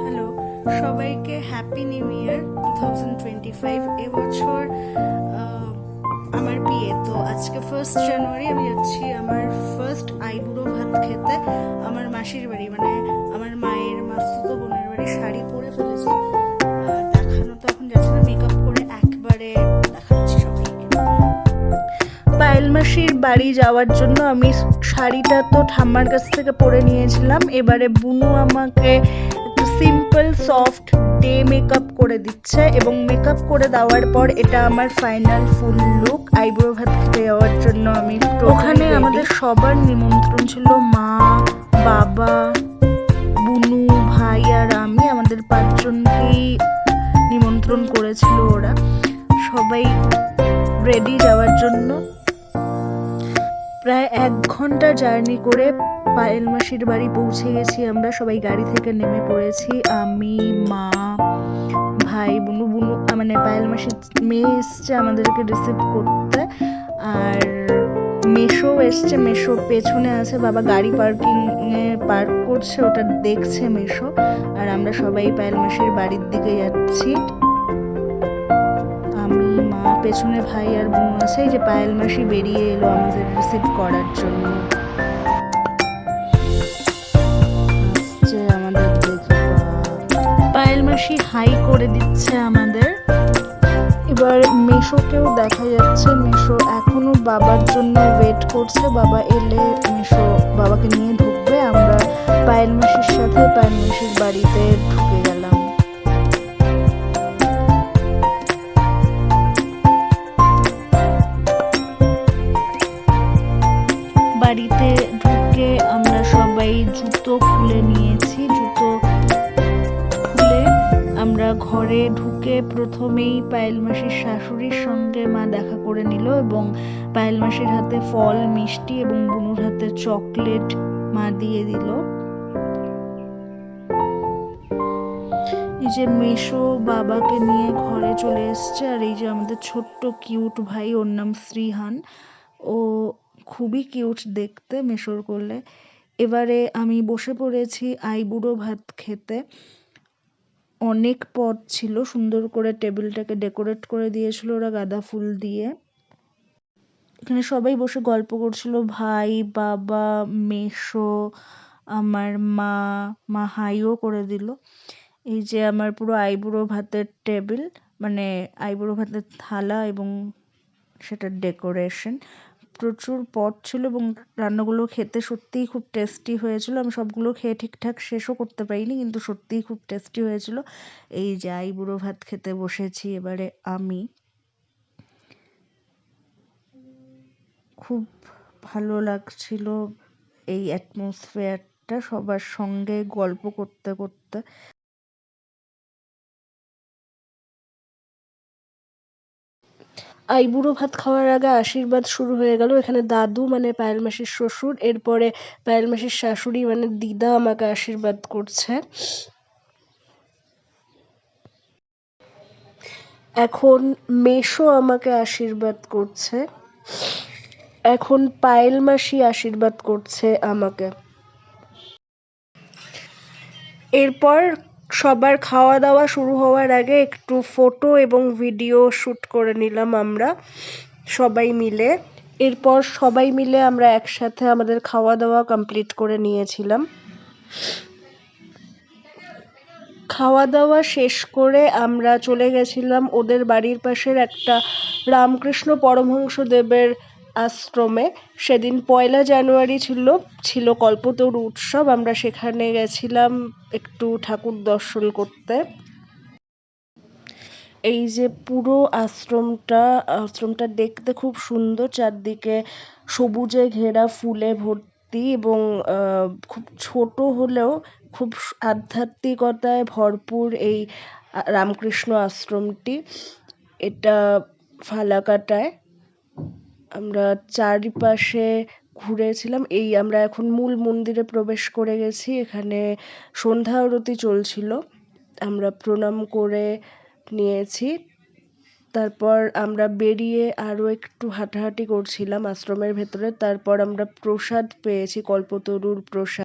Hello, সবাইকে happy new year 2025। এবছর আমার বিয়ে, তো আজকে 1 জানুয়ারি আমি যাচ্ছি আমার ফার্স্ট আইবুড়ো ভাত খেতে আমার মাসির বাড়ি, মানে আমার মায়ের মাসতুতো বোনের বাড়ি। শাড়ি পরে ফেলেছি, দেখানো তো এখন যাচ্ছে না, মেকআপ করে একবারে দেখাচ্ছি সবাইকে। পায়েল মাসির বাড়ি যাওয়ার জন্য আমি শাড়িটা তো ঠাম্মার কাছ থেকে পরে নিয়েছিলাম। এবারে বুনু আমাকে একটু সিম্পল সফট ডে মেকআপ করে দিচ্ছে, এবং মেকআপ করে দেওয়ার পর এটা আমার ফাইনাল ফুল লুক। আইব্রো ভাত খেতে যাওয়ার জন্য আমি ওখানে আমাদের সবার নিমন্ত্রণ ছিল, মা, বাবা, বুনু, ভাই আর আমি। আমাদের 5 জনকেই নিমন্ত্রণ করেছিল ওরা। সবাই রেডি যাওয়ার জন্য। প্রায় 1 ঘন্টা জার্নি করে পায়েল মাসির বাড়ি পৌঁছে গেছি আমরা। সবাই গাড়ি থেকে নেমে পড়েছি, আমি, মা, ভাই, বুনু মানে পায়েল মাসির মেয়ে এসছে আমাদেরকে রিসিভ করতে, আর মেশো এসছে। মেশো পেছনে আছে, বাবা গাড়ি পার্ক করছে, ওটা দেখছে মেশো। আর আমরা সবাই পায়েল মাসির বাড়ির দিকে যাচ্ছি। আমি, মা, পেছনে ভাই আর বোন আছে। এই যে পায়েল মাসি বেরিয়ে এলো আমাদের রিসিভ করার জন্য। আমাদের দেখে পায়েল মাসি হাই করে দিচ্ছে আমাদের। এবার মেশোকেও দেখা যাচ্ছে, মেশো এখনো বাবার জন্য ওয়েট করছে। বাবা এলে মেশো বাবাকে নিয়ে ঢুকবে। আমরা পায়েল মাসির সাথে পায়েল মাসির বাড়িতে ঢুকে গেলাম। বাড়িতে ঢুকে আমরা সবাই জুতো খুলে নিয়েছি। জুতো খুলে আমরা ঘরে ঢুকে প্রথমেই পায়েল মাসির শাশুড়ির সঙ্গে মা দেখা করে নিল, এবং পায়েল মাসির হাতে ফল, মিষ্টি এবং বুনুর হাতে চকলেট মা দিয়ে দিল। এই যে মেশো বাবাকে নিয়ে ঘরে চলে এসছে, আর এই যে আমাদের ছোট্ট কিউট ভাই, ওর নাম শ্রীহান। ও খুবই কিউট দেখতে মেশোর কোলে। এবারে আমি বসে পড়েছি আইবুড়ো ভাত খেতে। অনেক পদ ছিল, সুন্দর করে টেবিলটাকে ডেকোরেট করে দিয়েছিল ওরা গাঁদা ফুল দিয়ে। এখানে সবাই বসে গল্প করছিল, ভাই, বাবা, মেশো, আমার মা হাইও করে দিল। এই যে আমার পুরো আইবুড়ো ভাতের টেবিল, মানে আইবুড়ো ভাতের থালা এবং সেটার ডেকোরেশন। প্রচুর পদ ছিল এবং রান্নাগুলো খেতে সত্যিই খুব টেস্টি হয়েছিল। আমি সবগুলো খেয়ে ঠিকঠাক শেষও করতে পারিনি, কিন্তু সত্যিই খুব টেস্টি হয়েছিল। এই যে আইবুড়ো ভাত খেতে বসেছি এবারে আমি। খুব ভালো লাগছিল এই অ্যাটমসফিয়ারটা, সবার সঙ্গে গল্প করতে করতে। আইবুড়ো ভাত খাওয়ার আগে আশীর্বাদ শুরু হয়ে গেল। এখানে দাদু মানে পায়েল মাসির শ্বশুর, এরপরে পায়েল মাসির শাশুড়ি মানে দিদা আমাকে আশীর্বাদ করছে। এখন মেশো আমাকে আশীর্বাদ করছে। এখন পায়েল মাসি আশীর্বাদ করছে আমাকে। এরপর সবার খাওয়া দাওয়া শুরু হওয়ার আগে একটু ফটো এবং ভিডিও শ্যুট করে নিলাম আমরা সবাই মিলে। এরপর সবাই মিলে আমরা একসাথে আমাদের খাওয়া দাওয়া কমপ্লিট করে নিয়েছিলাম। খাওয়া দাওয়া শেষ করে আমরা চলে গেছিলাম ওদের বাড়ির পাশের একটা রামকৃষ্ণ পরমহংসদেবের আশ্রমে। সেদিন 1 জানুয়ারি ছিল কল্পতরু উৎসব। আমরা সেখানে গেছিলাম একটু ঠাকুর দর্শন করতে। এই যে পুরো আশ্রমটা দেখতে খুব সুন্দর, চারদিকে সবুজে ঘেরা, ফুলে ভর্তি, এবং খুব ছোট হলেও খুব আধ্যাত্মিকতায় ভরপুর এই রামকৃষ্ণ আশ্রমটি। এটা ফালাকাটায়। আমরা চারিপাশে ঘুরেছিলাম। আমরা এখন মূল মন্দিরে প্রবেশ করে গেছি। এখানে সন্ধ্যা আরতি চলছিল, আমরা প্রণাম করে নিয়েছি। তারপর আমরা বেরিয়ে আরও একটু হাঁটাহাঁটি করছিলাম আশ্রমের ভেতরে। তারপর আমরা প্রসাদ পেয়েছি, কল্পতরুর প্রসাদ।